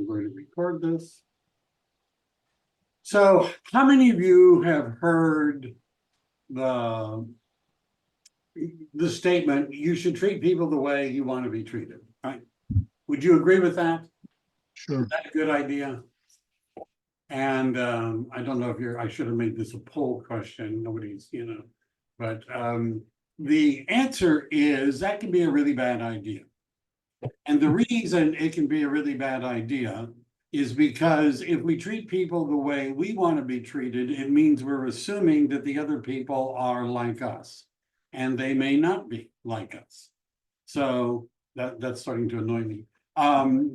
going to record this. So how many of you have heard the statement, you should treat people the way you want to be treated, right? Would you agree with that? Sure. Is that a good idea? And I don't know if I should have made this a poll question. Nobody's, but the answer is that can be a really bad idea. And the reason it can be a really bad idea is because if we treat people the way we want to be treated, it means we're assuming that the other people are like us, and they may not be like us. So that's starting to annoy me.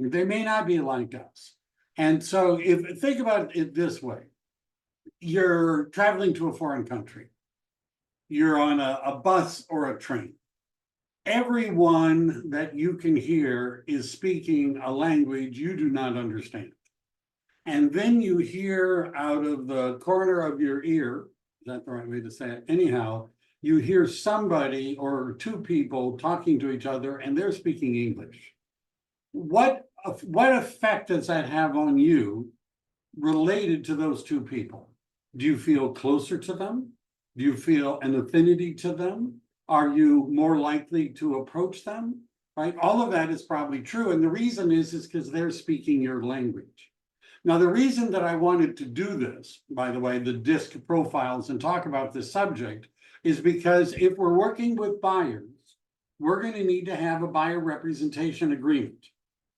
They may not be like us. And so think about it this way. You're traveling to a foreign country. You're on a bus or a train. Everyone that you can hear is speaking a language you do not understand. And then you hear out of the corner of your ear, is that the right way to say it? Anyhow, you hear somebody or two people talking to each other and they're speaking English. What effect does that have on you related to those two people? Do you feel closer to them? Do you feel an affinity to them? Are you more likely to approach them? Right? All of that is probably true. And the reason is because they're speaking your language. Now, the reason that I wanted to do this, by the way, the DISC profiles and talk about this subject, is because if we're working with buyers, we're going to need to have a buyer representation agreement,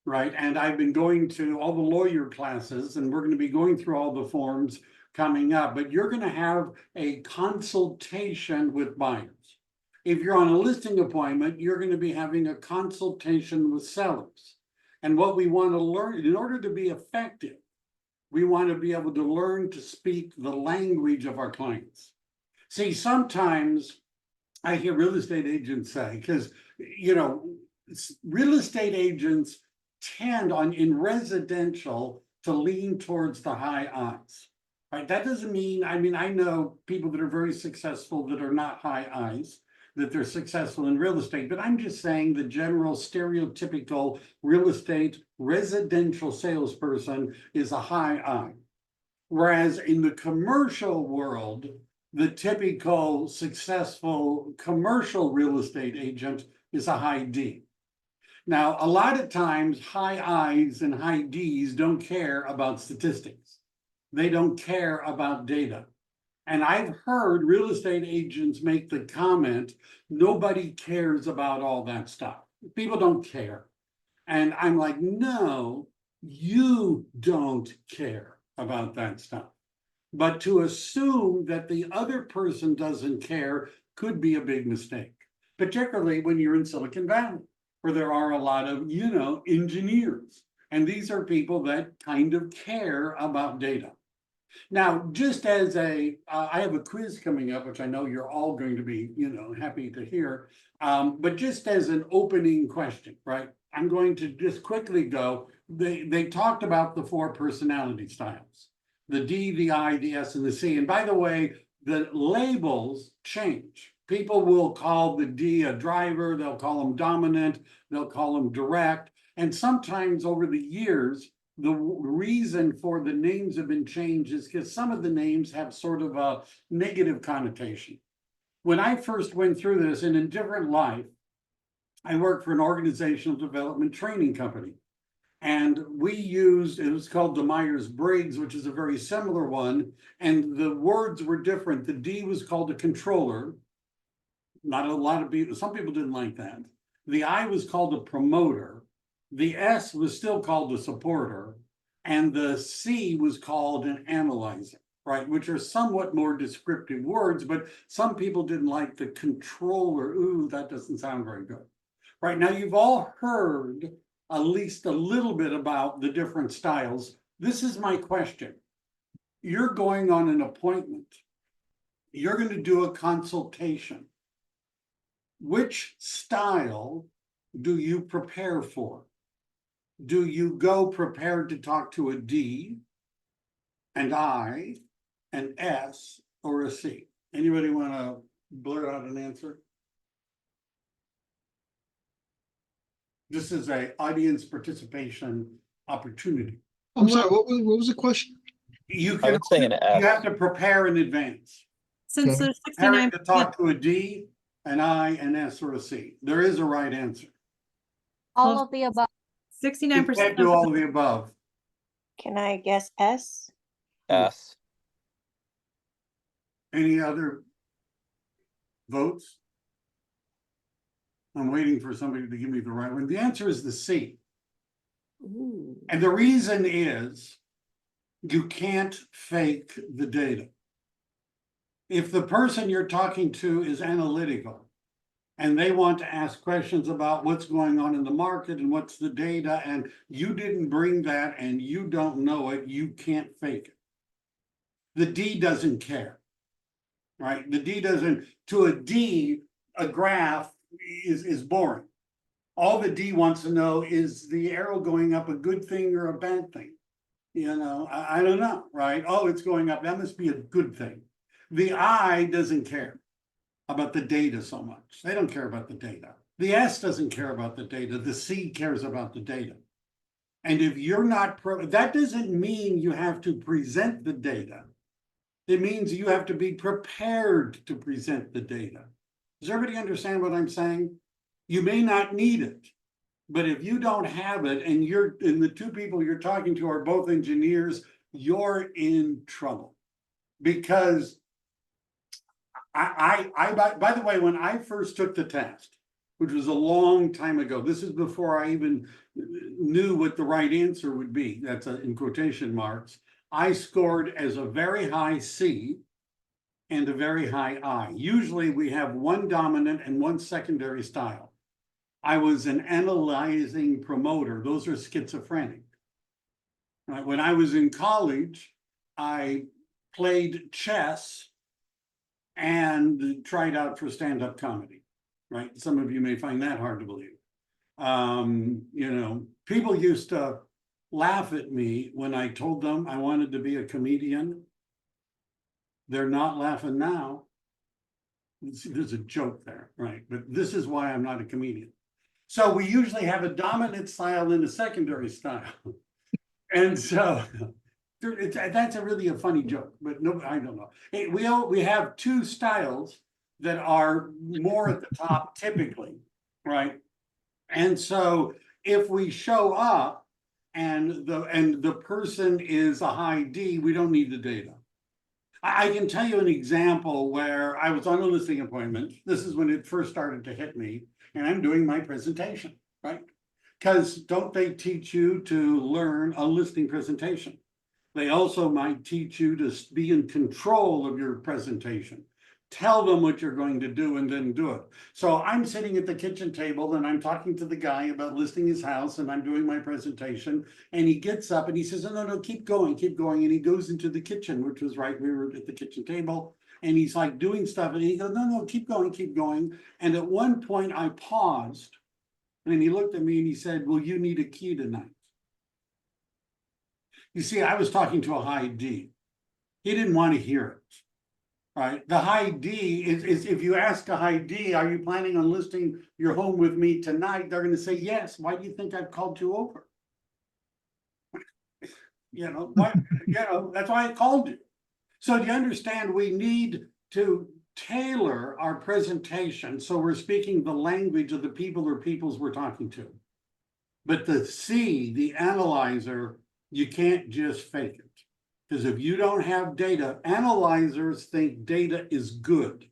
right? And I've been going to all the lawyer classes, and we're going to be going through all the forms coming up, but you're going to have a consultation with buyers. If you're on a listing appointment, you're going to be having a consultation with sellers. And what we want to learn, in order to be effective, we want to be able to learn to speak the language of our clients. See, sometimes I hear real estate agents say, because, real estate agents tend in residential to lean towards the high I's, right? That doesn't mean, I know people that are very successful that are not high I's, that they're successful in real estate, but I'm just saying the general stereotypical real estate residential salesperson is a high I. Whereas in the commercial world, the typical successful commercial real estate agent is a high D. Now, a lot of times high I's and high D's don't care about statistics. They don't care about data. And I've heard real estate agents make the comment, nobody cares about all that stuff. People don't care. And I'm like, no, you don't care about that stuff. But to assume that the other person doesn't care could be a big mistake, particularly when you're in Silicon Valley, where there are a lot of, engineers. And these are people that kind of care about data. Now, just as I have a quiz coming up, which I know you're all going to be, happy to hear. But just as an opening question, right? I'm going to just quickly go. They talked about the 4 personality styles: the D, the I, the S, and the C. And by the way, the labels change. People will call the D a driver. They'll call them dominant. They'll call them direct. And sometimes over the years, the reason for the names have been changed is because some of the names have sort of a negative connotation. When I first went through this in a different life, I worked for an organizational development training company. And it was called the Myers-Briggs, which is a very similar one. And the words were different. The D was called a controller. Not a lot of people, some people didn't like that. The I was called a promoter. The S was still called a supporter, and the C was called an analyzer, right? Which are somewhat more descriptive words, but some people didn't like the controller. Ooh, that doesn't sound very good. Right, now you've all heard at least a little bit about the different styles. This is my question. You're going on an appointment. You're going to do a consultation. Which style do you prepare for? Do you go prepared to talk to a D, an I, an S, or a C? Anybody want to blurt out an answer? This is an audience participation opportunity. I'm sorry, what was the question? You I can, would say an you have S. to prepare in advance. Since Okay. there's Preparing 69, to talk to a D, an I, an S, or a C. There is a right answer. All of the above. You 69% can't do all of the above. Can I guess S? S. Any other votes? I'm waiting for somebody to give me the right one. The answer is the C. Ooh. And the reason is you can't fake the data. If the person you're talking to is analytical and they want to ask questions about what's going on in the market and what's the data, and you didn't bring that and you don't know it, you can't fake it. The D doesn't care, right? The D doesn't, to a D, a graph is boring. All the D wants to know is the arrow going up a good thing or a bad thing? You know, I don't know, right? Oh, it's going up. That must be a good thing. The I doesn't care about the data so much. They don't care about the data. The S doesn't care about the data. The C cares about the data. And if you're not, that doesn't mean you have to present the data. It means you have to be prepared to present the data. Does everybody understand what I'm saying? You may not need it, but if you don't have it and the two people you're talking to are both engineers, you're in trouble. Because by the way, when I first took the test, which was a long time ago, this is before I even knew what the right answer would be, that's in quotation marks, I scored as a very high C and a very high I. Usually we have one dominant and one secondary style. I was an analyzing promoter. Those are schizophrenic. Right? When I was in college, I played chess and tried out for stand-up comedy, right? Some of you may find that hard to believe. You know, people used to laugh at me when I told them I wanted to be a comedian. They're not laughing now. There's a joke there, right? But this is why I'm not a comedian. So we usually have a dominant style and a secondary style. And so that's really a funny joke, but no, I don't know. Hey, we have two styles that are more at the top typically, right? And so if we show up and the person is a high D, we don't need the data. I can tell you an example where I was on a listing appointment. This is when it first started to hit me, and I'm doing my presentation, right? Because don't they teach you to learn a listing presentation? They also might teach you to be in control of your presentation. Tell them what you're going to do and then do it. So I'm sitting at the kitchen table and I'm talking to the guy about listing his house and I'm doing my presentation. And he gets up and he says, no, keep going, keep going. And he goes into the kitchen, which was right, we were at the kitchen table. And he's like doing stuff and he goes, no, keep going, keep going. And at one point I paused and he looked at me and he said, well, you need a key tonight. You see, I was talking to a high D. He didn't want to hear it. Right. The high D is if you ask a high D, are you planning on listing your home with me tonight? They're going to say yes. Why do you think I've called you over? You know, why, you know, that's why I called you. So do you understand we need to tailor our presentation so we're speaking the language of the people or peoples we're talking to. But the C, the analyzer, you can't just fake it. Because if you don't have data, analyzers think data is good.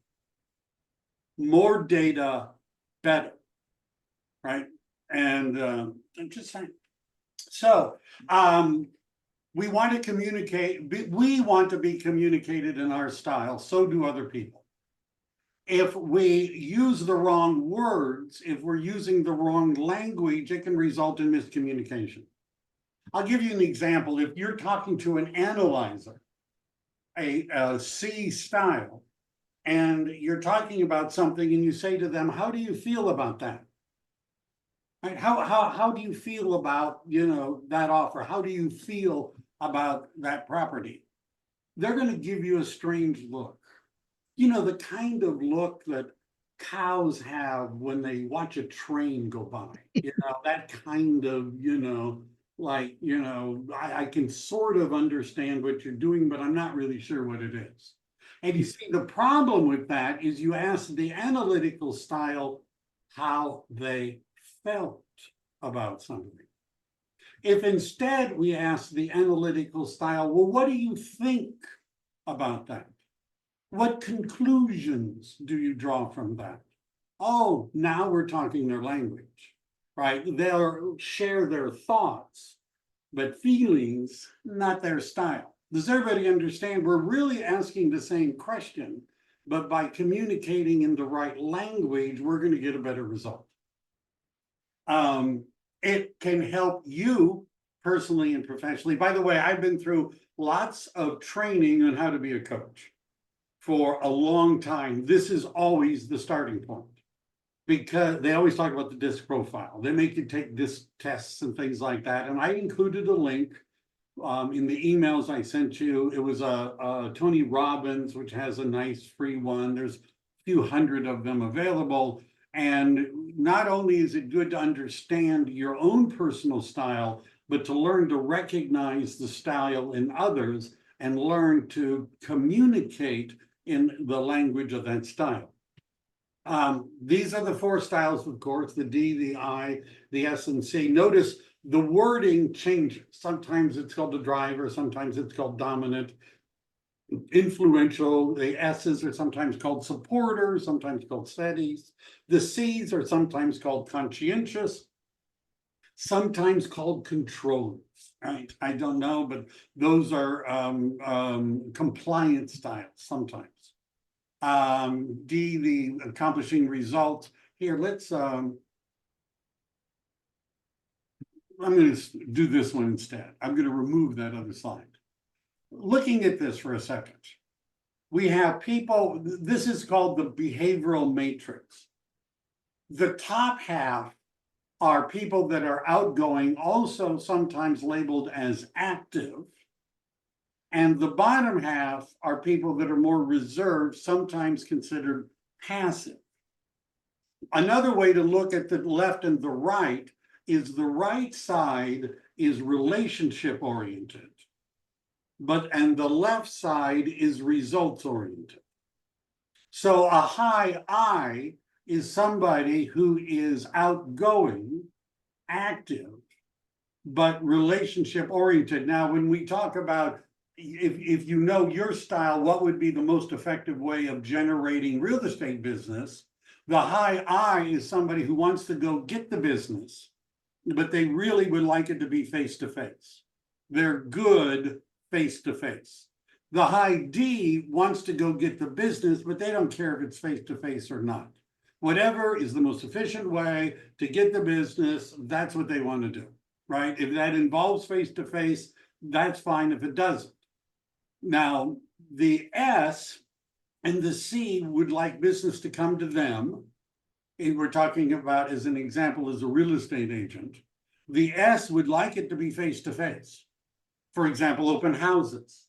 More data, better, right? And I'm just saying. So we want to communicate, we want to be communicated in our style, so do other people. If we use the wrong words, if we're using the wrong language, it can result in miscommunication. I'll give you an example. If you're talking to an analyzer, a C style, and you're talking about something and you say to them, how do you feel about that? Right? How do you feel about, you know, that offer? How do you feel about that property? They're going to give you a strange look. You know, the kind of look that cows have when they watch a train go by, you know, that kind of, you know, Like, I can sort of understand what you're doing, but I'm not really sure what it is. And you see, the problem with that is you ask the analytical style how they felt about something. If instead we ask the analytical style, well, what do you think about that? What conclusions do you draw from that? Oh, now we're talking their language, right? They'll share their thoughts, but feelings, not their style. Does everybody understand? We're really asking the same question, but by communicating in the right language, we're going to get a better result. It can help you personally and professionally. By the way, I've been through lots of training on how to be a coach for a long time. This is always the starting point, because they always talk about the DISC profile. They make you take DISC tests and things like that. And I included a link in the emails I sent you. It was a Tony Robbins, which has a nice free one. There's a few hundred of them available. And not only is it good to understand your own personal style, but to learn to recognize the style in others and learn to communicate in the language of that style. These are the four styles, of course, the D, the I, the S, and C. Notice the wording changes. Sometimes it's called the driver, sometimes it's called dominant, influential. The S's are sometimes called supporters, sometimes called steadies. The C's are sometimes called conscientious, sometimes called controllers. Right? I don't know, but those are compliance styles sometimes. D, the accomplishing results. Here, let's I'm going to do this one instead. I'm going to remove that other slide. Looking at this for a second, we have people, this is called the behavioral matrix. The top half are people that are outgoing, also sometimes labeled as active. And the bottom half are people that are more reserved, sometimes considered passive. Another way to look at the left and the right is the right side is relationship oriented, and the left side is results oriented. So a high I is somebody who is outgoing, active, but relationship oriented. Now, when we talk about if you know your style, what would be the most effective way of generating real estate business? The high I is somebody who wants to go get the business, but they really would like it to be face-to-face. They're good face-to-face. The high D wants to go get the business, but they don't care if it's face-to-face or not. Whatever is the most efficient way to get the business, that's what they want to do, right? If that involves face-to-face, that's fine if it doesn't. Now, the S and the C would like business to come to them. And we're talking about, as an example, as a real estate agent. The S would like it to be face-to-face. For example, open houses,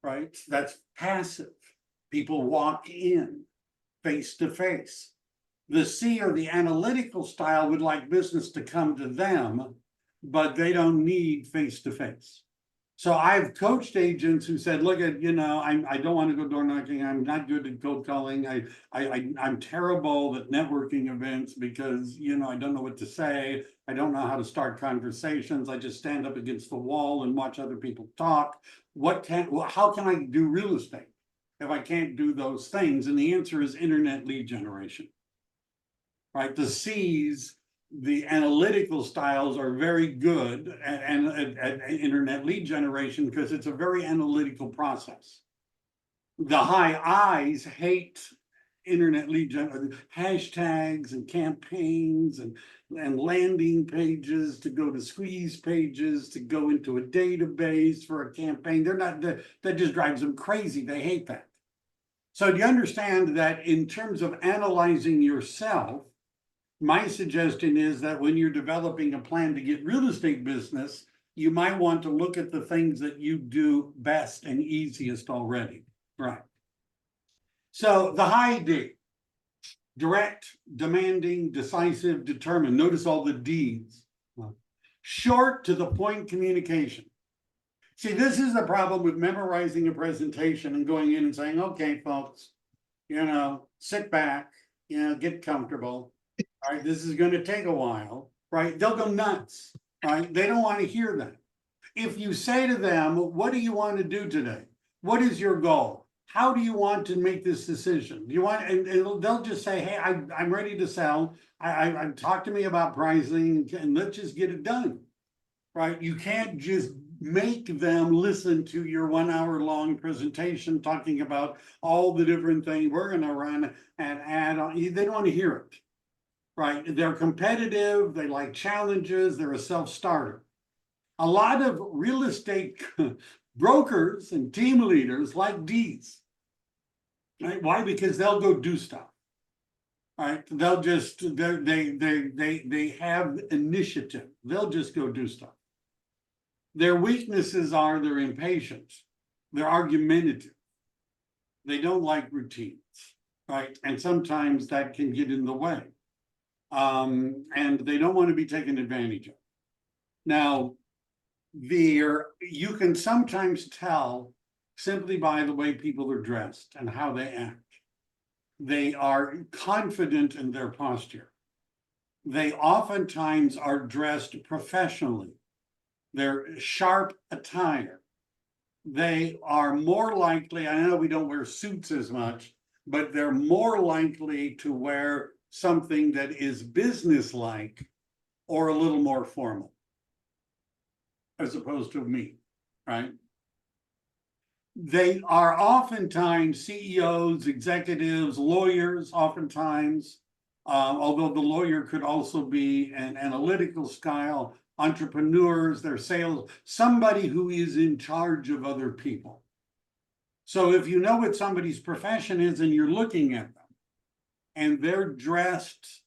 right? That's passive. People walk in face-to-face. The C, or the analytical style, would like business to come to them, but they don't need face-to-face. So I've coached agents who said, look at, I don't want to go door knocking. I'm not good at cold calling. I'm terrible at networking events because, I don't know what to say. I don't know how to start conversations. I just stand up against the wall and watch other people talk. How can I do real estate if I can't do those things? And the answer is internet lead generation, right? The C's, the analytical styles, are very good at internet lead generation because it's a very analytical process. The high I's hate internet lead generation, hashtags and campaigns and landing pages to go to squeeze pages to go into a database for a campaign. That just drives them crazy. They hate that. So do you understand that in terms of analyzing yourself, my suggestion is that when you're developing a plan to get real estate business, you might want to look at the things that you do best and easiest already, right? So the high D, direct, demanding, decisive, determined. Notice all the D's. Short to the point communication. See, this is the problem with memorizing a presentation and going in and saying, okay, folks, sit back, get comfortable. All right, this is gonna take a while, right? They'll go nuts, right? They don't want to hear that. If you say to them, what do you want to do today? What is your goal? How do you want to make this decision? Do you want, and they'll just say, hey, I'm ready to sell. I talk to me about pricing and let's just get it done. Right? You can't just make them listen to your 1 hour long presentation talking about all the different things we're gonna run and add on. They don't want to hear it. Right? They're competitive, they like challenges, they're a self-starter. A lot of real estate brokers and team leaders like D's. Right? Why? Because they'll go do stuff. Right? They'll just they have initiative. They'll just go do stuff. Their weaknesses are their impatience. They're argumentative. They don't like routines, right? And sometimes that can get in the way. And they don't want to be taken advantage of. Now, you can sometimes tell simply by the way people are dressed and how they act. They are confident in their posture. They oftentimes are dressed professionally. They're sharp attire. They are more likely, I know we don't wear suits as much, but they're more likely to wear something that is businesslike or a little more formal, as opposed to me, right? They are oftentimes CEOs, executives, lawyers, oftentimes, although the lawyer could also be an analytical style, entrepreneurs, their sales, somebody who is in charge of other people. So if you know what somebody's profession is and you're looking at them and they're dressed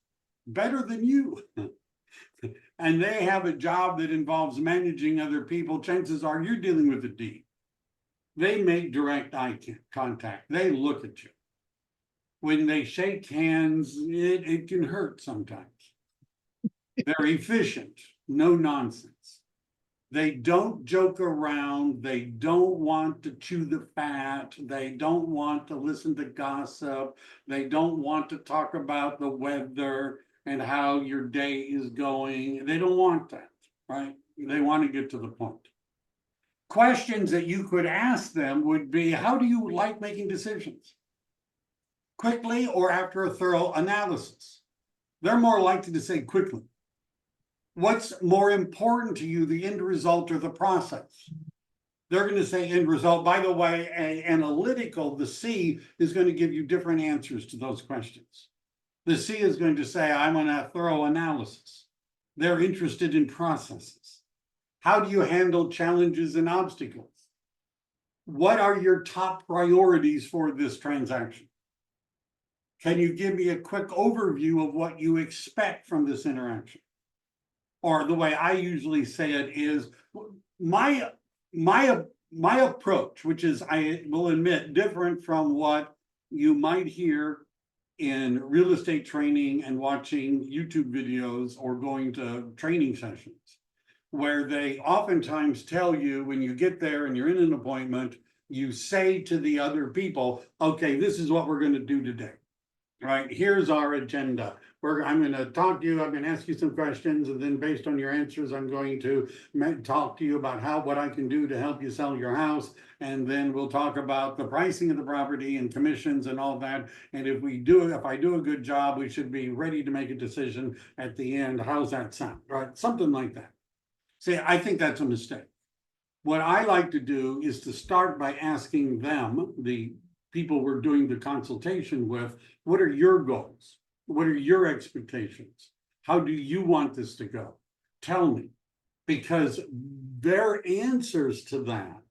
better than you, and they have a job that involves managing other people, chances are you're dealing with a D. They make direct eye contact. They look at you. When they shake hands, it can hurt sometimes. They're efficient, no nonsense. They don't joke around. They don't want to chew the fat. They don't want to listen to gossip. They don't want to talk about the weather and how your day is going. They don't want that, right? They want to get to the point. Questions that you could ask them would be, how do you like making decisions? Quickly or after a thorough analysis? They're more likely to say quickly. What's more important to you, the end result or the process? They're going to say end result. By the way, analytical, the C is going to give you different answers to those questions. The C is going to say, I'm on a thorough analysis. They're interested in processes. How do you handle challenges and obstacles? What are your top priorities for this transaction? Can you give me a quick overview of what you expect from this interaction? Or the way I usually say it is, my approach, which is, I will admit, different from what you might hear in real estate training and watching YouTube videos or going to training sessions, where they oftentimes tell you when you get there and you're in an appointment, you say to the other people, okay, this is what we're going to do today. Right, here's our agenda. I'm going to talk to you, I'm going to ask you some questions, and then based on your answers, I'm going to talk to you about what I can do to help you sell your house. And then we'll talk about the pricing of the property and commissions and all that. And if I do a good job, we should be ready to make a decision at the end. How's that sound? Right, something like that. See, I think that's a mistake. What I like to do is to start by asking them, the people we're doing the consultation with, what are your goals? What are your expectations? How do you want this to go? Tell me, because their answers to that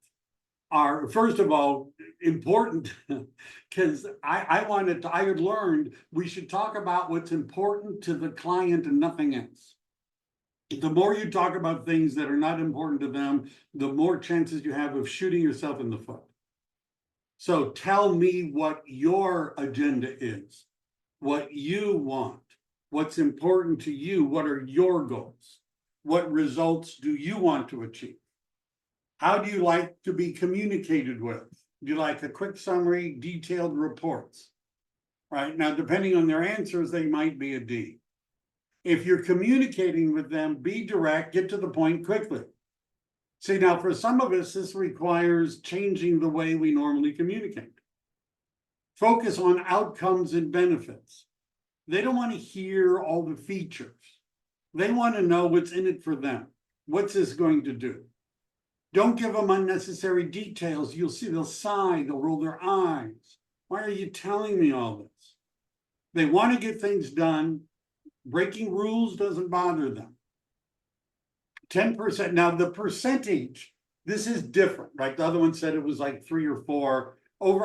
are, first of all, important, because I had learned we should talk about what's important to the client and nothing else. The more you talk about things that are not important to them, the more chances you have of shooting yourself in the foot. So tell me what your agenda is, what you want, what's important to you, what are your goals? What results do you want to achieve? How do you like to be communicated with? Do you like a quick summary, detailed reports? Right now, depending on their answers, they might be a D. If you're communicating with them, be direct, get to the point quickly. See, now for some of us, this requires changing the way we normally communicate. Focus on outcomes and benefits. They don't want to hear all the features. They want to know what's in it for them. What's this going to do? Don't give them unnecessary details. You'll see they'll sigh, they'll roll their eyes. Why are you telling me all this? They want to get things done. Breaking rules doesn't bother them. 10%. Now the percentage, this is different, right? The other one said it was like 3 or 4.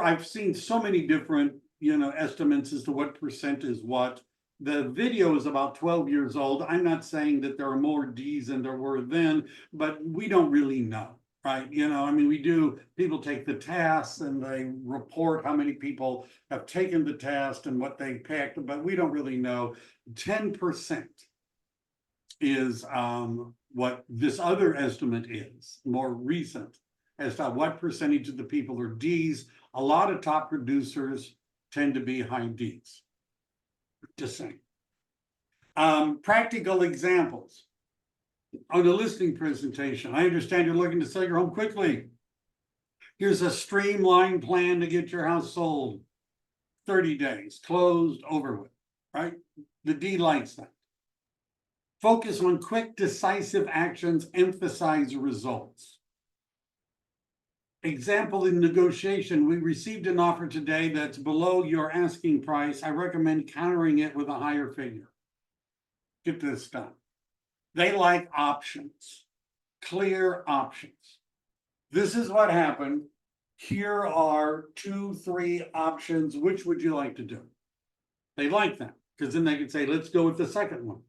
I've seen so many different, estimates as to what percent is what. The video is about 12 years old. I'm not saying that there are more D's than there were then, but we don't really know, right? People take the tasks and they report how many people have taken the test and what they picked, but we don't really know. 10% is what this other estimate is, more recent, as to what percentage of the people are D's. A lot of top producers tend to be high D's. Just saying. Practical examples. On the listing presentation, I understand you're looking to sell your home quickly. Here's a streamlined plan to get your house sold. 30 days, closed, over with, right? The D likes that. Focus on quick, decisive actions, emphasize results. Example in negotiation, we received an offer today that's below your asking price. I recommend countering it with a higher figure. Get this done. They like options, clear options. This is what happened. Here are 2, 3 options. Which would you like to do? They like that because then they can say, let's go with the second one.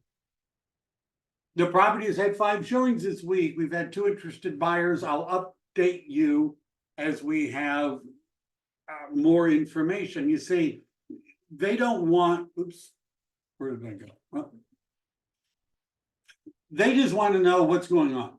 The property has had 5 showings this week. We've had 2 interested buyers. I'll update you as we have more information. You see, they don't want, oops, where did I go? Well, they just want to know what's going on.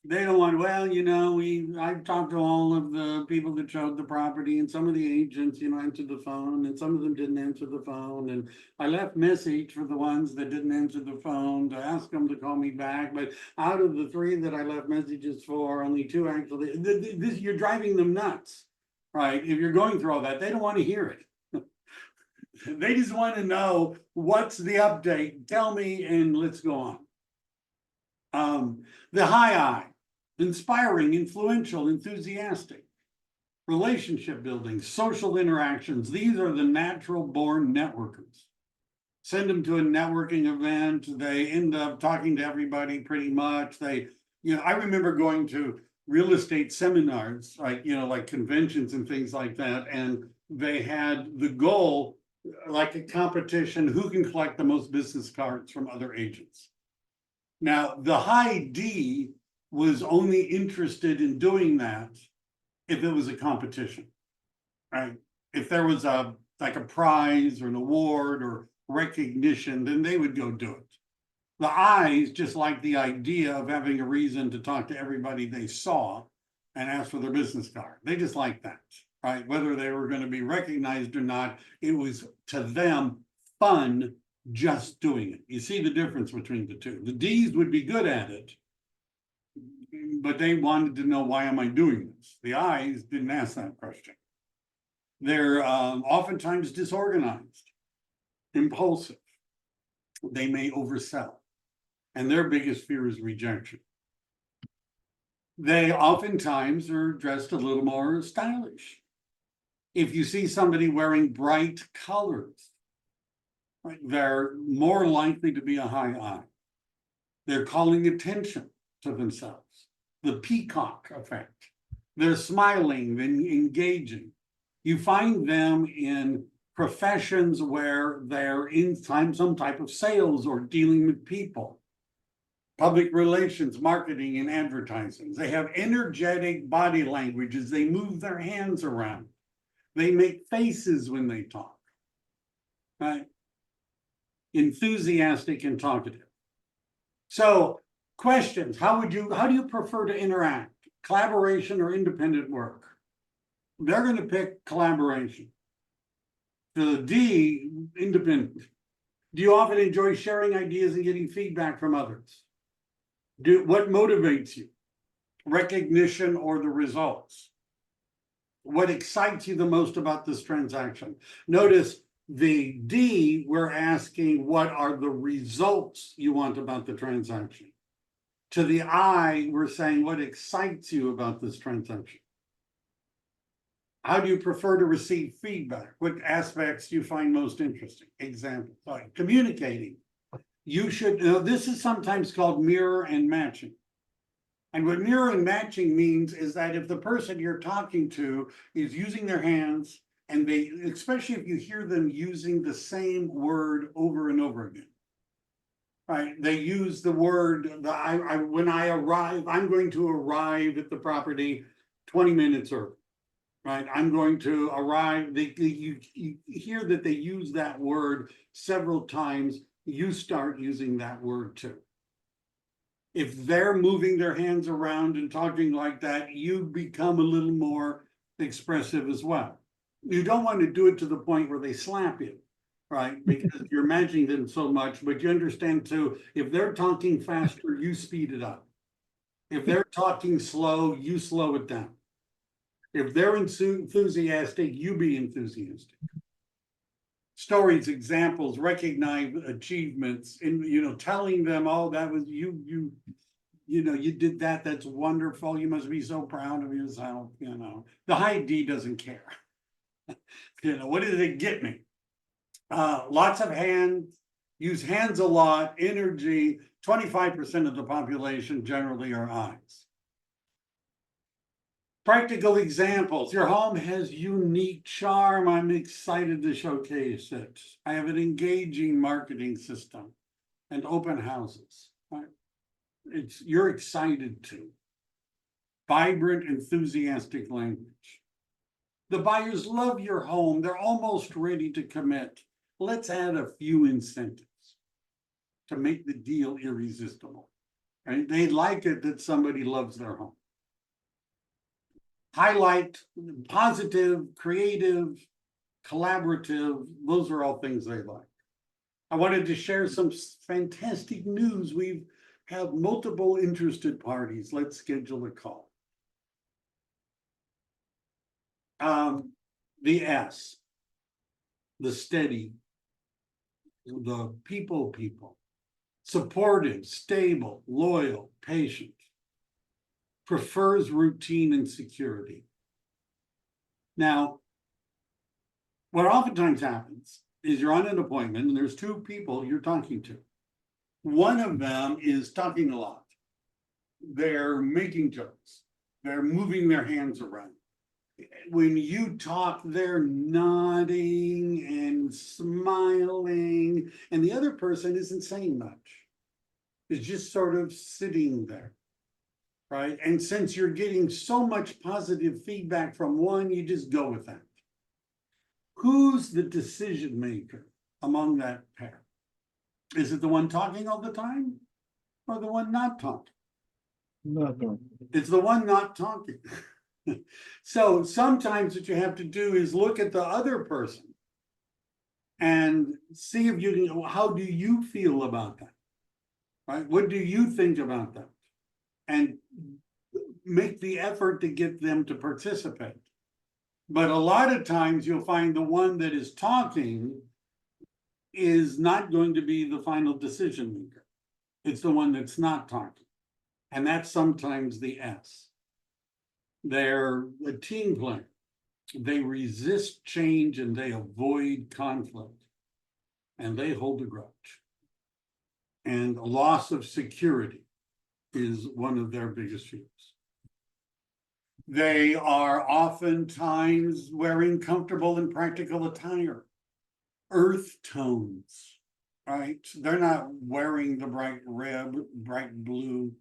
They don't want, I've talked to all of the people that showed the property, and some of the agents, answered the phone, and some of them didn't answer the phone. And I left message for the ones that didn't answer the phone to ask them to call me back. But out of the 3 that I left messages for, only 2 actually, you're driving them nuts, right? If you're going through all that, they don't want to hear it. They just want to know what's the update. Tell me, and let's go on. The high I, inspiring, influential, enthusiastic, relationship building, social interactions. These are the natural born networkers. Send them to a networking event. They end up talking to everybody pretty much. I remember going to real estate seminars, like conventions and things like that. And they had the goal, like a competition, who can collect the most business cards from other agents. Now, the high D was only interested in doing that if it was a competition, right? If there was a prize or an award or recognition, then they would go do it. The I's just like the idea of having a reason to talk to everybody they saw and ask for their business card. They just like that, right? Whether they were going to be recognized or not, it was to them fun just doing it. You see the difference between the two. The D's would be good at it, but they wanted to know, why am I doing this? The I's didn't ask that question. They're oftentimes disorganized, impulsive. They may oversell, and their biggest fear is rejection. They oftentimes are dressed a little more stylish. If you see somebody wearing bright colors, they're more likely to be a high I. They're calling attention to themselves. The peacock effect. They're smiling and engaging. You find them in professions where they're in some type of sales or dealing with people. Public relations, marketing, and advertising. They have energetic body languages. They move their hands around. They make faces when they talk. Right? Enthusiastic and talkative. So Questions, how do you prefer to interact? Collaboration or independent work? They're gonna pick collaboration. The D, independent. Do you often enjoy sharing ideas and getting feedback from others? What motivates you? Recognition or the results? What excites you the most about this transaction? Notice the D, we're asking what are the results you want about the transaction? To the I, we're saying what excites you about this transaction? How do you prefer to receive feedback? What aspects do you find most interesting? Example, communicating. You should, this is sometimes called mirror and matching. And what mirror and matching means is that if the person you're talking to is using their hands, and they, especially if you hear them using the same word over and over again. Right, they use the word, when I arrive, I'm going to arrive at the property 20 minutes early. Right, I'm going to arrive, you hear that they use that word several times, you start using that word too. If they're moving their hands around and talking like that, you become a little more expressive as well. You don't want to do it to the point where they slap you, right? Because you're matching them so much, but you understand too, if they're talking faster, you speed it up. If they're talking slow, you slow it down. If they're enthusiastic, you be enthusiastic. Stories, examples, recognize achievements, and telling them, oh, that was you did that, that's wonderful, you must be so proud of yourself. The high D doesn't care. What did it get me? Lots of hands, use hands a lot, energy. 25% of the population generally are eyes. Practical examples. Your home has unique charm. I'm excited to showcase it. I have an engaging marketing system and open houses. Right? You're excited to. Vibrant, enthusiastic language. The buyers love your home. They're almost ready to commit. Let's add a few incentives to make the deal irresistible. Right? They like it that somebody loves their home. Highlight positive, creative, collaborative. Those are all things they like. I wanted to share some fantastic news. We have multiple interested parties. Let's schedule a call. The S, the steady, the people, supportive, stable, loyal, patient. Prefers routine and security. Now, what oftentimes happens is you're on an appointment and there's two people you're talking to. One of them is talking a lot. They're making jokes. They're moving their hands around. When you talk, they're nodding and smiling, and the other person isn't saying much. It's just sort of sitting there. Right, and since you're getting so much positive feedback from one, you just go with that. Who's the decision maker among that pair? Is it the one talking all the time or the one not talking? It's the one not talking. So sometimes what you have to do is look at the other person and see if you can, how do you feel about that? Right, what do you think about that? And make the effort to get them to participate. But a lot of times you'll find the one that is talking is not going to be the final decision maker. It's the one that's not talking. And that's sometimes the S. They're a team player. They resist change and they avoid conflict. And they hold a grudge. And a loss of security is one of their biggest fears. They are oftentimes wearing comfortable and practical attire, earth tones, right? They're not wearing the bright red, bright blue,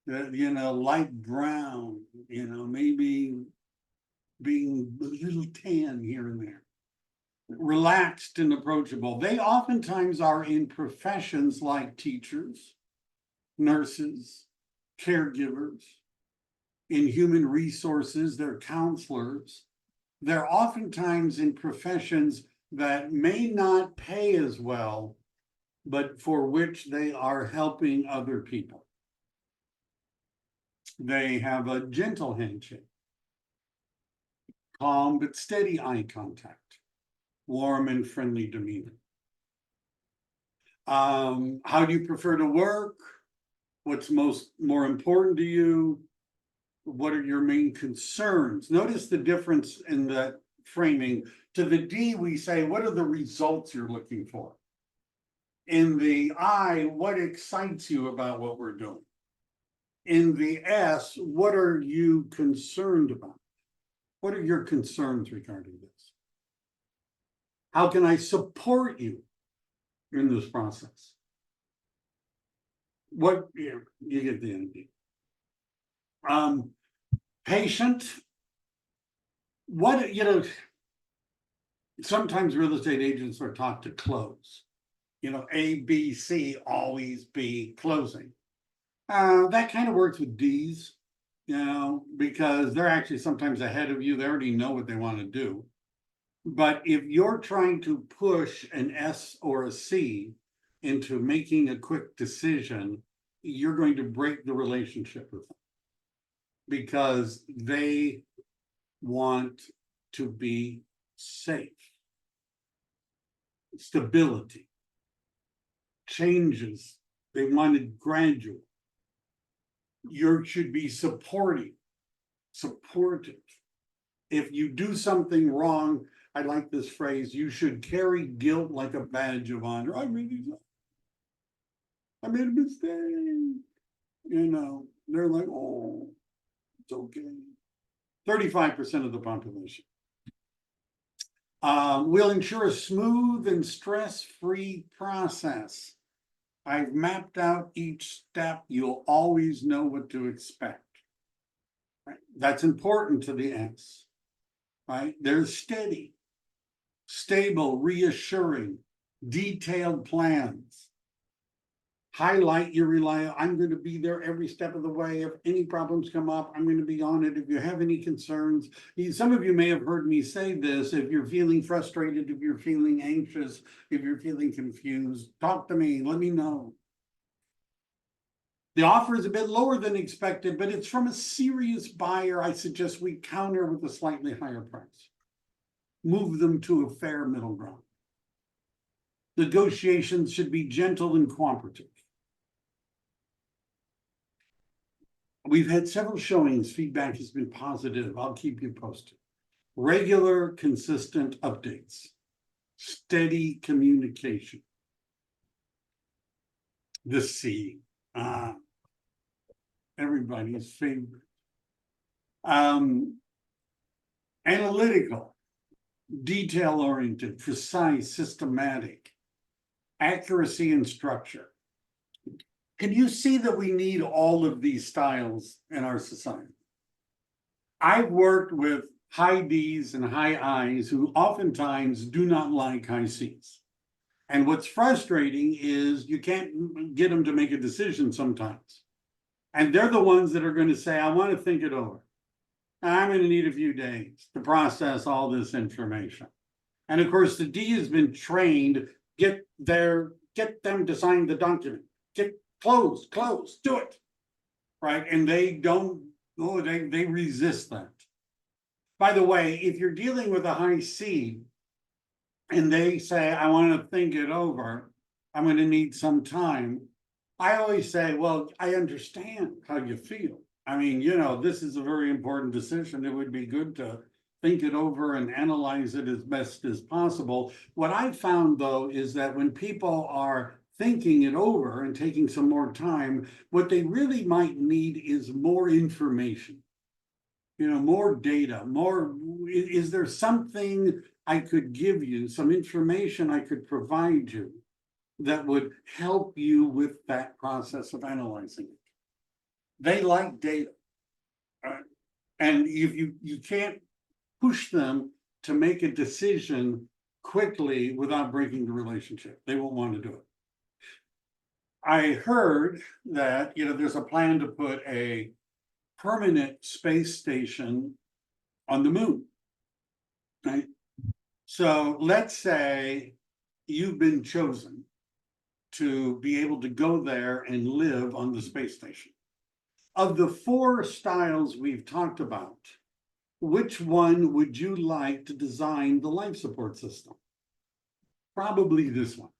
light brown, maybe being a little tan here and there. Relaxed and approachable. They oftentimes are in professions like teachers, nurses, caregivers. In human resources, they're counselors. They're oftentimes in professions that may not pay as well, but for which they are helping other people. They have a gentle handshake, calm but steady eye contact, warm and friendly demeanor. How do you prefer to work? What's more important to you? What are your main concerns? Notice the difference in that framing. To the D, we say, what are the results you're looking for? In the I, what excites you about what we're doing? In the S, what are you concerned about? What are your concerns regarding this? How can I support you in this process? What, you get the energy. Patient. What, sometimes real estate agents are taught to close. A, B, C, always be closing. That kind of works with D's, because they're actually sometimes ahead of you. They already know what they want to do. But if you're trying to push an S or a C into making a quick decision, you're going to break the relationship with them because they want to be safe. Stability, changes, they wanted gradual. You should be supportive. If you do something wrong, I like this phrase, you should carry guilt like a badge of honor. I made a mistake. They're like, oh, it's okay. 35% of the population. Will ensure a smooth and stress-free process. I've mapped out each step. You'll always know what to expect. Right? That's important to the S. Right? They're steady, stable, reassuring, detailed plans. Highlight your reliability. I'm going to be there every step of the way. If any problems come up, I'm going to be on it. If you have any concerns, some of you may have heard me say this. If you're feeling frustrated, if you're feeling anxious, if you're feeling confused, talk to me. Let me know. The offer is a bit lower than expected, but it's from a serious buyer. I suggest we counter with a slightly higher price. Move them to a fair middle ground. Negotiations should be gentle and cooperative. We've had several showings. Feedback has been positive. I'll keep you posted. Regular, consistent updates. Steady communication. The C. Everybody's favorite. Analytical, detail-oriented, precise, systematic, accuracy and structure. Can you see that we need all of these styles in our society? I've worked with high D's and high I's who oftentimes do not like high C's. And what's frustrating is you can't get them to make a decision sometimes. And they're the ones that are going to say, I want to think it over. I'm going to need a few days to process all this information. And of course, the D has been trained, get them to sign the document, close, do it. Right. And they resist that. By the way, if you're dealing with a high C and they say, I want to think it over, I'm going to need some time. I always say, well, I understand how you feel. I mean, this is a very important decision. It would be good to think it over and analyze it as best as possible. What I've found, though, is that when people are thinking it over and taking some more time, what they really might need is more information, more data, is there something I could give you, some information I could provide you that would help you with that process of analyzing it? They like data. And if you can't push them to make a decision quickly without breaking the relationship, they won't want to do it. I heard that, there's a plan to put a permanent space station on the moon. Right? So let's say you've been chosen to be able to go there and live on the space station. Of the 4 styles we've talked about, which one would you like to design the life support system? Probably this one,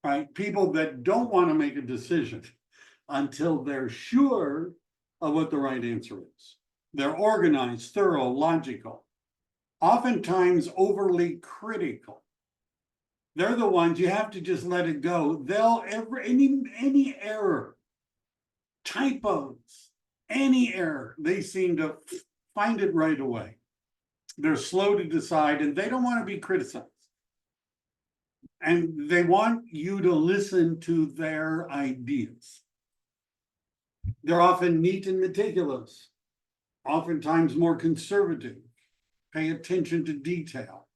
right? People that don't want to make a decision until they're sure of what the right answer is. They're organized, thorough, logical, oftentimes overly critical. They're the ones you have to just let it go. They'll any error, typos, any error, they seem to find it right away. They're slow to decide and they don't want to be criticized. And they want you to listen to their ideas. They're often neat and meticulous, oftentimes more conservative, pay attention to detail.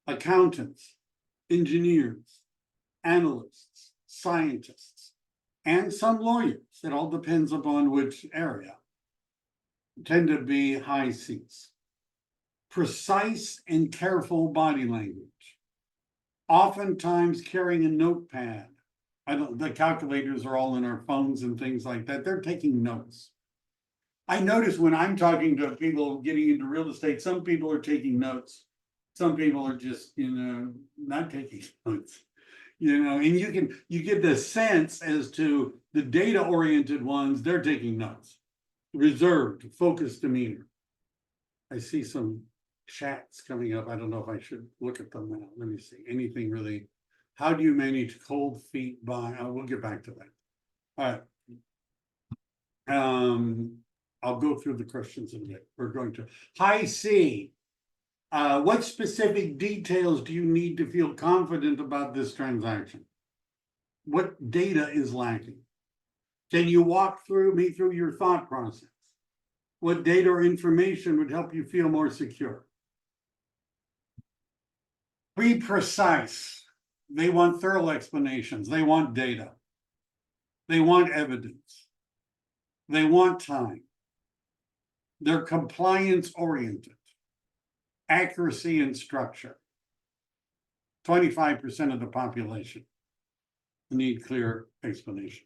Accountants, engineers, analysts, scientists, and some lawyers, it all depends upon which area, tend to be high Cs. Precise and careful body language. Oftentimes carrying a notepad. The calculators are all in our phones and things like that. They're taking notes. I notice when I'm talking to people getting into real estate, some people are taking notes. Some people are just, not taking notes. And you get the sense as to the data-oriented ones, they're taking notes. Reserved, focused demeanor. I see some chats coming up. I don't know if I should look at them now. Let me see. Anything really? How do you manage cold feet by? We'll get back to that. All right. I'll go through the questions in a minute. We're going to. High C. What specific details do you need to feel confident about this transaction? What data is lacking? Can you walk me through your thought process? What data or information would help you feel more secure? Be precise. They want thorough explanations. They want data. They want evidence. They want time. They're compliance oriented. Accuracy and structure. 25% of the population need clear explanations.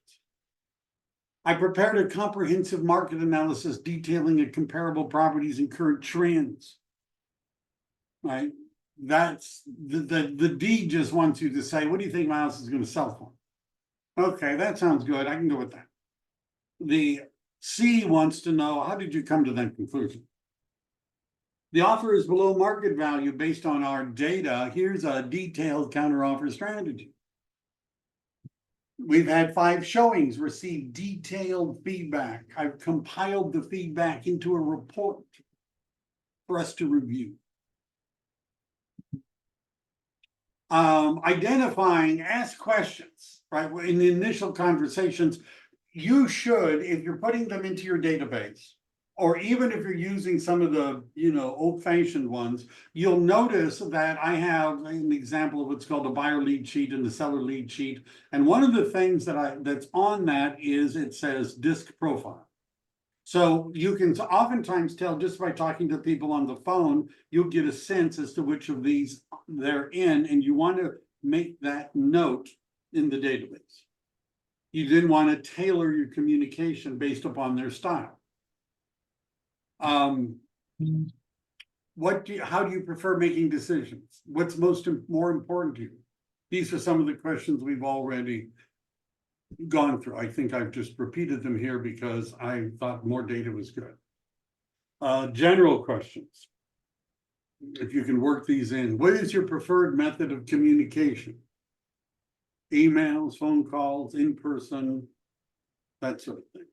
I prepared a comprehensive market analysis detailing comparable properties and current trends. Right? That's the D just wants you to say, what do you think my house is going to sell for? Okay, that sounds good. I can go with that. The C wants to know, how did you come to that conclusion? The offer is below market value based on our data. Here's a detailed counteroffer strategy. We've had 5 showings, received detailed feedback. I've compiled the feedback into a report for us to review. Identifying, ask questions, right? In the initial conversations, you should, if you're putting them into your database, or even if you're using some of the, old-fashioned ones, you'll notice that I have an example of what's called a buyer lead sheet and the seller lead sheet. And one of the things that's on that is it says disc profile. So you can oftentimes tell just by talking to people on the phone, you'll get a sense as to which of these they're in, and you want to make that note in the database. You then want to tailor your communication based upon their style. How do you prefer making decisions? What's more important to you? These are some of the questions we've already gone through. I think I've just repeated them here because I thought more data was good. General questions. If you can work these in. What is your preferred method of communication? Emails, phone calls, in person, that sort of thing.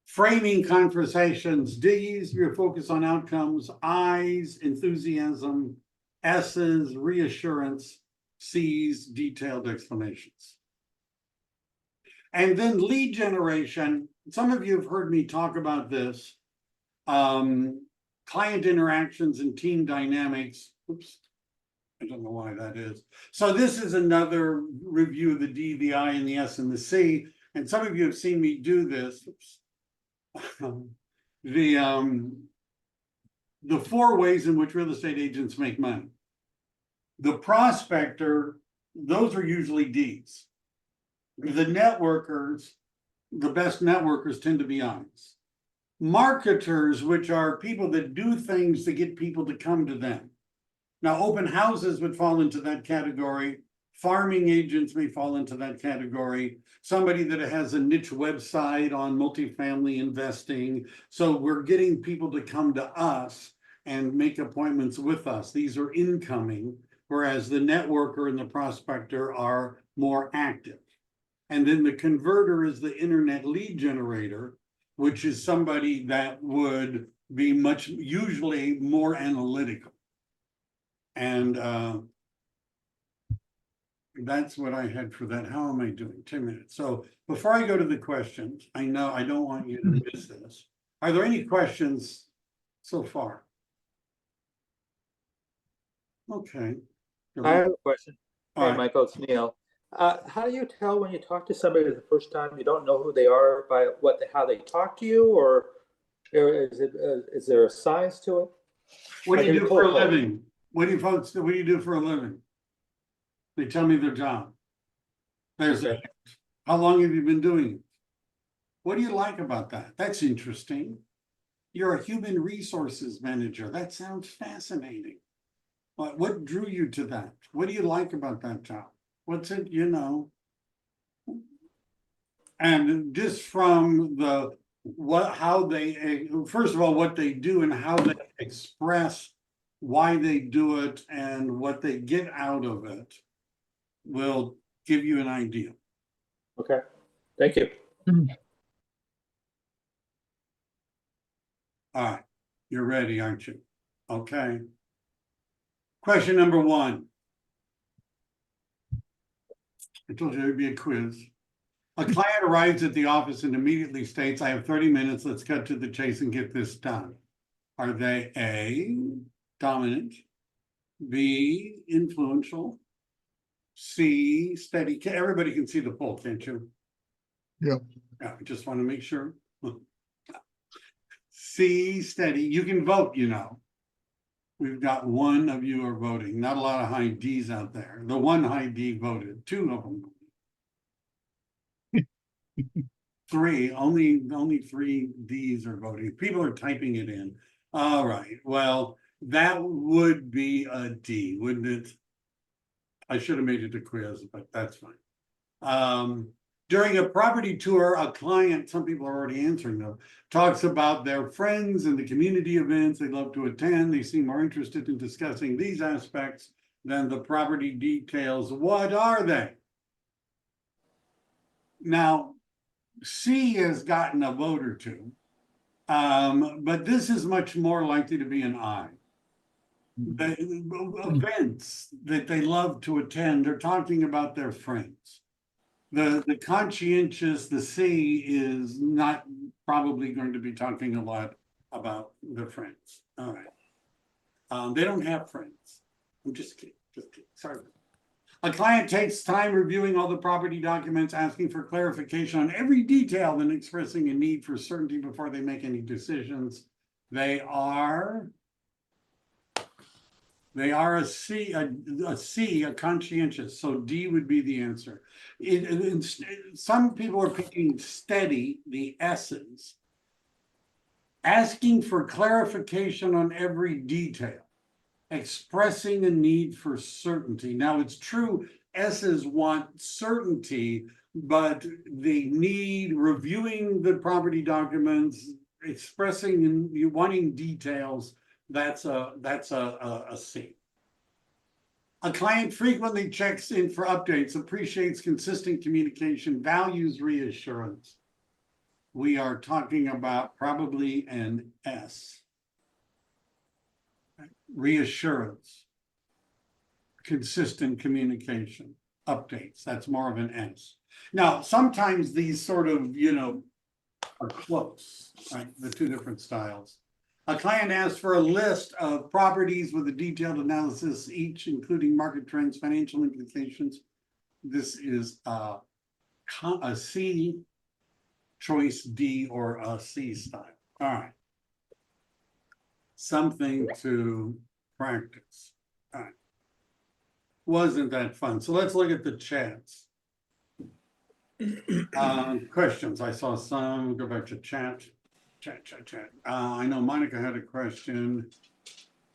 Framing conversations. D's, your focus on outcomes. I's, enthusiasm. S's, reassurance. C's, detailed explanations. And then lead generation. Some of you have heard me talk about this. Client interactions and team dynamics. Oops. I don't know why that is. So this is another review of the D, the I, and the S, and the C. And some of you have seen me do this. The 4 ways in which real estate agents make money. The prospector, those are usually Ds. The networkers, the best networkers tend to be Is. Marketers, which are people that do things to get people to come to them. Now, open houses would fall into that category. Farming agents may fall into that category. Somebody that has a niche website on multifamily investing. So we're getting people to come to us and make appointments with us. These are incoming, whereas the networker and the prospector are more active. And then the converter is the internet lead generator, which is somebody that would be usually more analytical. And that's what I had for that. How am I doing? 10 minutes. So before I go to the questions, I know I don't want you to miss this. Are there any questions so far? Okay. I have a question. All Hey, right. Michael, it's Neil. How do you tell when you talk to somebody the first time you don't know who they are by how they talk to you, or is there a science to it? What do Like you in do cold for a call. living? What do you folks do? What do you do for a living? They tell me their job. There's Okay. how long have you been doing it? What do you like about that? That's interesting. You're a human resources manager. That sounds fascinating. What drew you to that? What do you like about that job? What's it, you know? And just from how they, first of all, what they do and how they express why they do it and what they get out of it will give you an idea. Okay, thank you. All right, you're ready, aren't you? Okay. Question number 1. I told you there'd be a quiz. A client arrives at the office and immediately states, I have 30 minutes, let's cut to the chase and get this done. Are they A, dominant, B, influential, C, steady? Everybody can see the poll, can't you? Yeah. Yeah, I just want to make sure. C, steady. You can vote, you know. We've got 1 of you are voting. Not a lot of high D's out there. The 1 high D voted. 2 of them. 3, only 3 D's are voting. People are typing it in. All right. Well, that would be a D, wouldn't it? I should have made it a quiz, but that's fine. During a property tour, a client, some people are already answering them, talks about their friends and the community events they love to attend. They seem more interested in discussing these aspects than the property details. What are they? Now, C has gotten a vote or 2, but this is much more likely to be an I. The events that they love to attend, they're talking about their friends. The conscientious, the C is not probably going to be talking a lot about their friends. All right. They don't have friends. I'm just kidding. Sorry. A client takes time reviewing all the property documents, asking for clarification on every detail, then expressing a need for certainty before they make any decisions. They are a C, a conscientious. So D would be the answer. Some people are picking steady, the S's, asking for clarification on every detail, expressing a need for certainty. Now, it's true, S's want certainty, but they need reviewing the property documents, expressing and you wanting details. That's a C. A client frequently checks in for updates, appreciates consistent communication, values reassurance. We are talking about probably an S. Reassurance, consistent communication, updates. That's more of an S. Now, sometimes these sort of, are close, right? The 2 different styles. A client asks for a list of properties with a detailed analysis, each including market trends, financial implications. This is a C, choice D, or a C style. All right. Something to practice. All right. Wasn't that fun? So let's look at the chats. Questions. I saw some. Go back to chat. Chat. I know Monica had a question.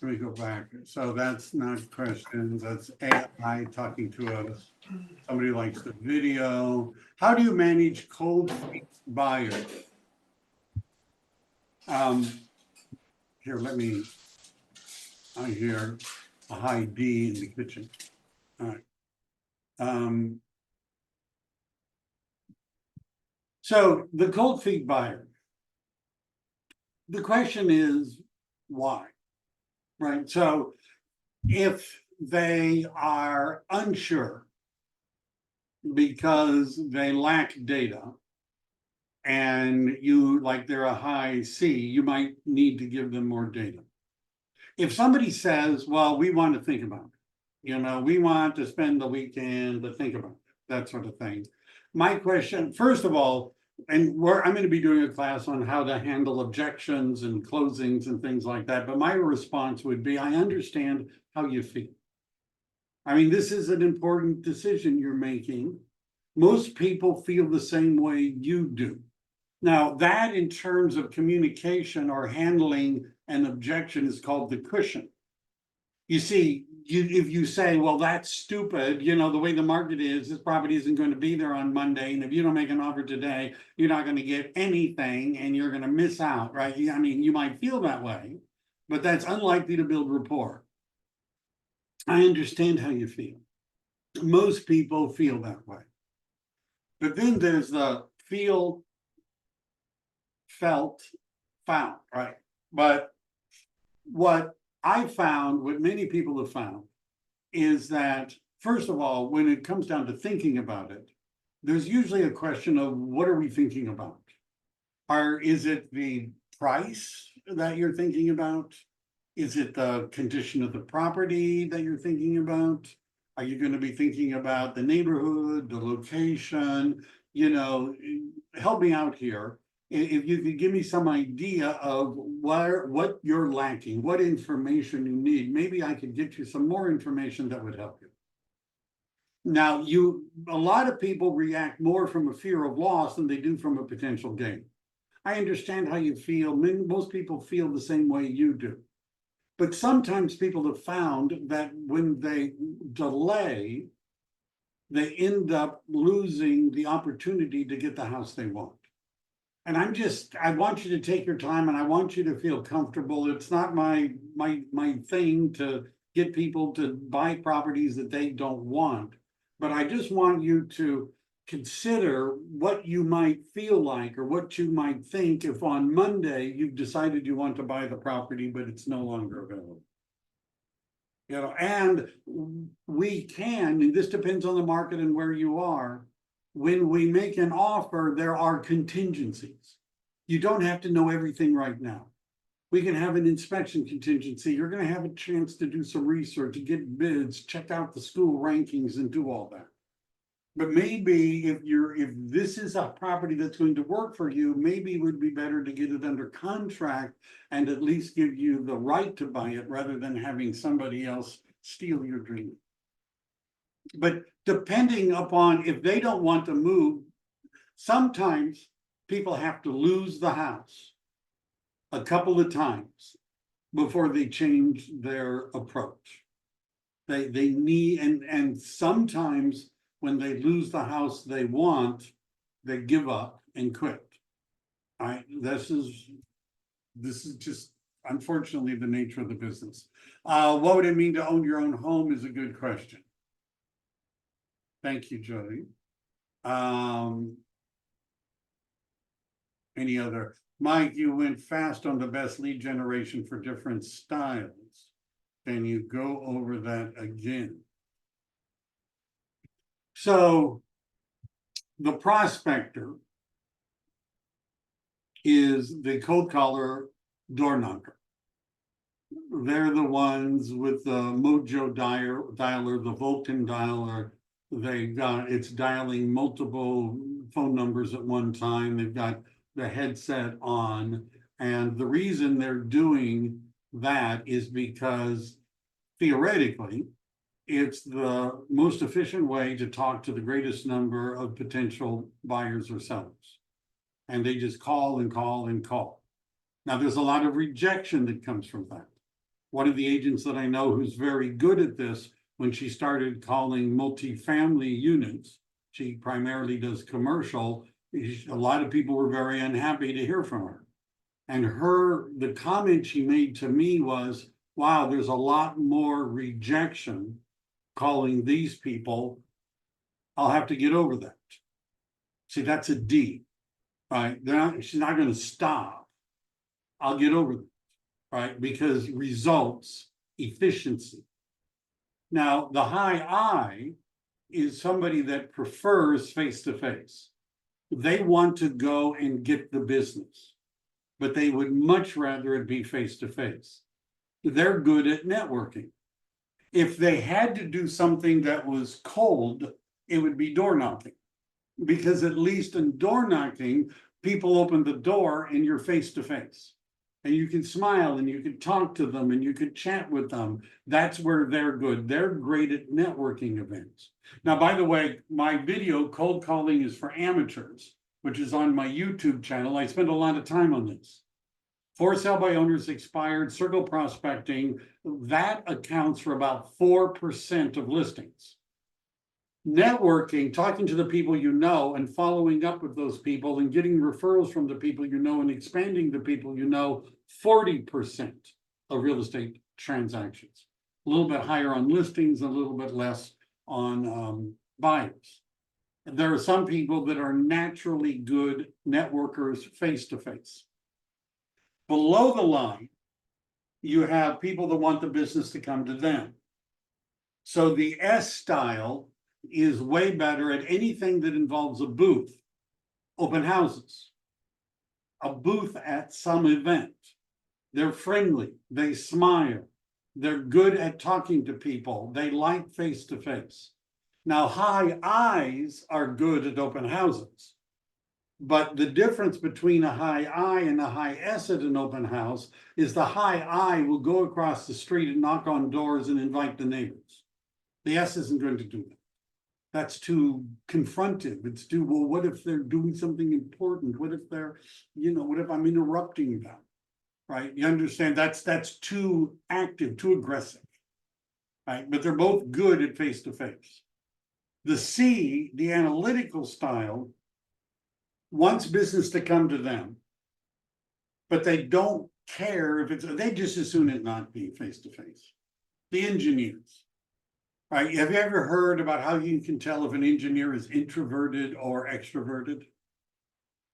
Let me go back. So that's not questions. That's AI talking to us. Somebody likes the video. How do you manage cold feet buyers? Here, I hear a high D in the kitchen. All right. So the cold feet buyer. The question is why, right? So if they are unsure because they lack data and they're a high C, you might need to give them more data. If somebody says, well, we want to think about it, we want to spend the weekend to think about it, that sort of thing. My question, first of all, I'm going to be doing a class on how to handle objections and closings and things like that. But my response would be, I understand how you feel. I mean, this is an important decision you're making. Most people feel the same way you do. Now, that in terms of communication or handling an objection is called the cushion. You see, if you say, well, that's stupid, the way the market is, this property isn't going to be there on Monday. And if you don't make an offer today, you're not going to get anything and you're going to miss out, right? I mean, you might feel that way, but that's unlikely to build rapport. I understand how you feel. Most people feel that way. But then there's the feel, felt, found, right? But what many people have found is that, first of all, when it comes down to thinking about it, there's usually a question of what are we thinking about? Is it the price that you're thinking about? Is it the condition of the property that you're thinking about? Are you going to be thinking about the neighborhood, the location? Help me out here. If you could give me some idea of what you're lacking, what information you need, maybe I could get you some more information that would help you. Now, a lot of people react more from a fear of loss than they do from a potential gain. I understand how you feel. Most people feel the same way you do. But sometimes people have found that when they delay, they end up losing the opportunity to get the house they want. And I want you to take your time and I want you to feel comfortable. It's not my thing to get people to buy properties that they don't want. But I just want you to consider what you might feel like or what you might think if on Monday you've decided you want to buy the property, but it's no longer available. And and this depends on the market and where you are. When we make an offer, there are contingencies. You don't have to know everything right now. We can have an inspection contingency. You're going to have a chance to do some research, to get bids, check out the school rankings and do all that. But maybe if this is a property that's going to work for you, maybe it would be better to get it under contract and at least give you the right to buy it rather than having somebody else steal your dream. But depending upon if they don't want to move, sometimes people have to lose the house a couple of times before they change their approach. They need, and sometimes when they lose the house they want, they give up and quit. All right, this is just unfortunately the nature of the business. What would it mean to own your own home is a good question. Thank you, Jody. Any other? Mike, you went fast on the best lead generation for different styles. Can you go over that again? So the prospector is the cold caller door knocker. they're the ones with the Mojo dialer, the Vulcan dialer. It's dialing multiple phone numbers at one time. They've got the headset on. And the reason they're doing that is because theoretically, it's the most efficient way to talk to the greatest number of potential buyers or sellers. And they just call and call and call. Now, there's a lot of rejection that comes from that. One of the agents that I know who's very good at this, when she started calling multifamily units, she primarily does commercial, a lot of people were very unhappy to hear from her. And the comment she made to me was, wow, there's a lot more rejection calling these people. I'll have to get over that. See, that's a D, right? She's not going to stop. I'll get over that, right? Because results, efficiency. Now, the high I is somebody that prefers face-to-face. They want to go and get the business, but they would much rather it be face-to-face. They're good at networking. If they had to do something that was cold, it would be door knocking. Because at least in door knocking, people open the door and you're face-to-face. And you can smile and you can talk to them and you could chat with them. That's where they're good. They're great at networking events. Now, by the way, my video, Cold Calling is for Amateurs, which is on my YouTube channel. I spend a lot of time on this. For sale by owners expired, circle prospecting, that accounts for about 4% of listings. Networking, talking to the people you know and following up with those people and getting referrals from the people you know and expanding the people you know, 40% of real estate transactions. A little bit higher on listings, a little bit less on buyers. There are some people that are naturally good networkers face-to-face. Below the line, you have people that want the business to come to them. So the S style is way better at anything that involves a booth, open houses, a booth at some event. They're friendly, they smile, they're good at talking to people, they like face-to-face. Now, high I's are good at open houses. But the difference between a high I and a high S at an open house is the high I will go across the street and knock on doors and invite the neighbors. The S isn't going to do that. That's too confrontive. It's too, well, what if they're doing something important? What if they're, what if I'm interrupting them? Right? You understand that's too active, too aggressive. Right? But they're both good at face-to-face. The C, the analytical style, wants business to come to them, but they don't care if they just as soon it not be face-to-face. The engineers. Right? Have you ever heard about how you can tell if an engineer is introverted or extroverted?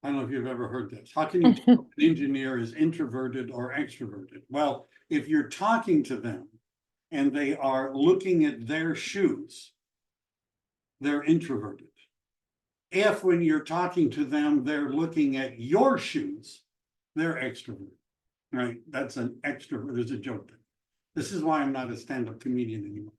I don't know if you've ever heard this. How can you tell if an engineer is introverted or extroverted? Well, if you're talking to them and they are looking at their shoes, they're introverted. If when you're talking to them, they're looking at your shoes, they're extroverted. Right? That's an extrovert. There's a joke there. This is why I'm not a stand-up comedian anymore.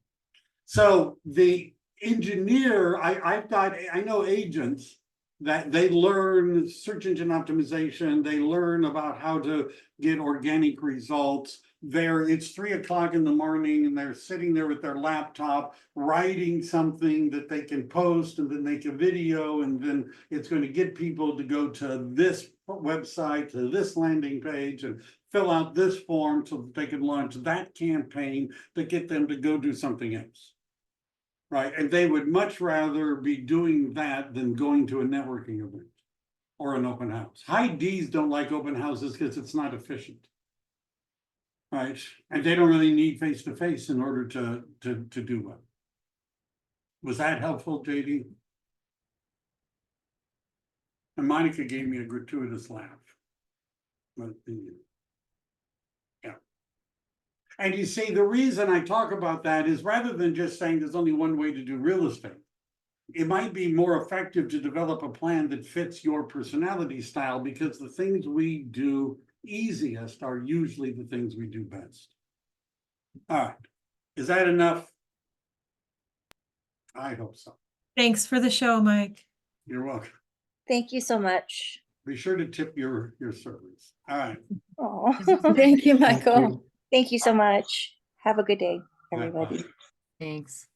So the engineer, I know agents that they learn search engine optimization, they learn about how to get organic results. It's 3 o'clock in the morning and they're sitting there with their laptop writing something that they can post and then make a video, and then it's going to get people to go to this website, to this landing page, and fill out this form so that they can launch that campaign to get them to go do something else. Right? And they would much rather be doing that than going to a networking event or an open house. High D's don't like open houses because it's not efficient. Right? And they don't really need face-to-face in order to do well. Was that helpful, JD? And Monica gave me a gratuitous laugh. But, yeah. And you see, the reason I talk about that is rather than just saying there's only one way to do real estate, it might be more effective to develop a plan that fits your personality style, because the things we do easiest are usually the things we do best. All right, is that enough? I hope so. Thanks for the show, Mike. You're welcome. Thank you so much. Be sure to tip your servers. All right. Oh, Thank you, Thank Michael. you. thank you so much. Have a good day, Bye-bye. everybody. Thanks.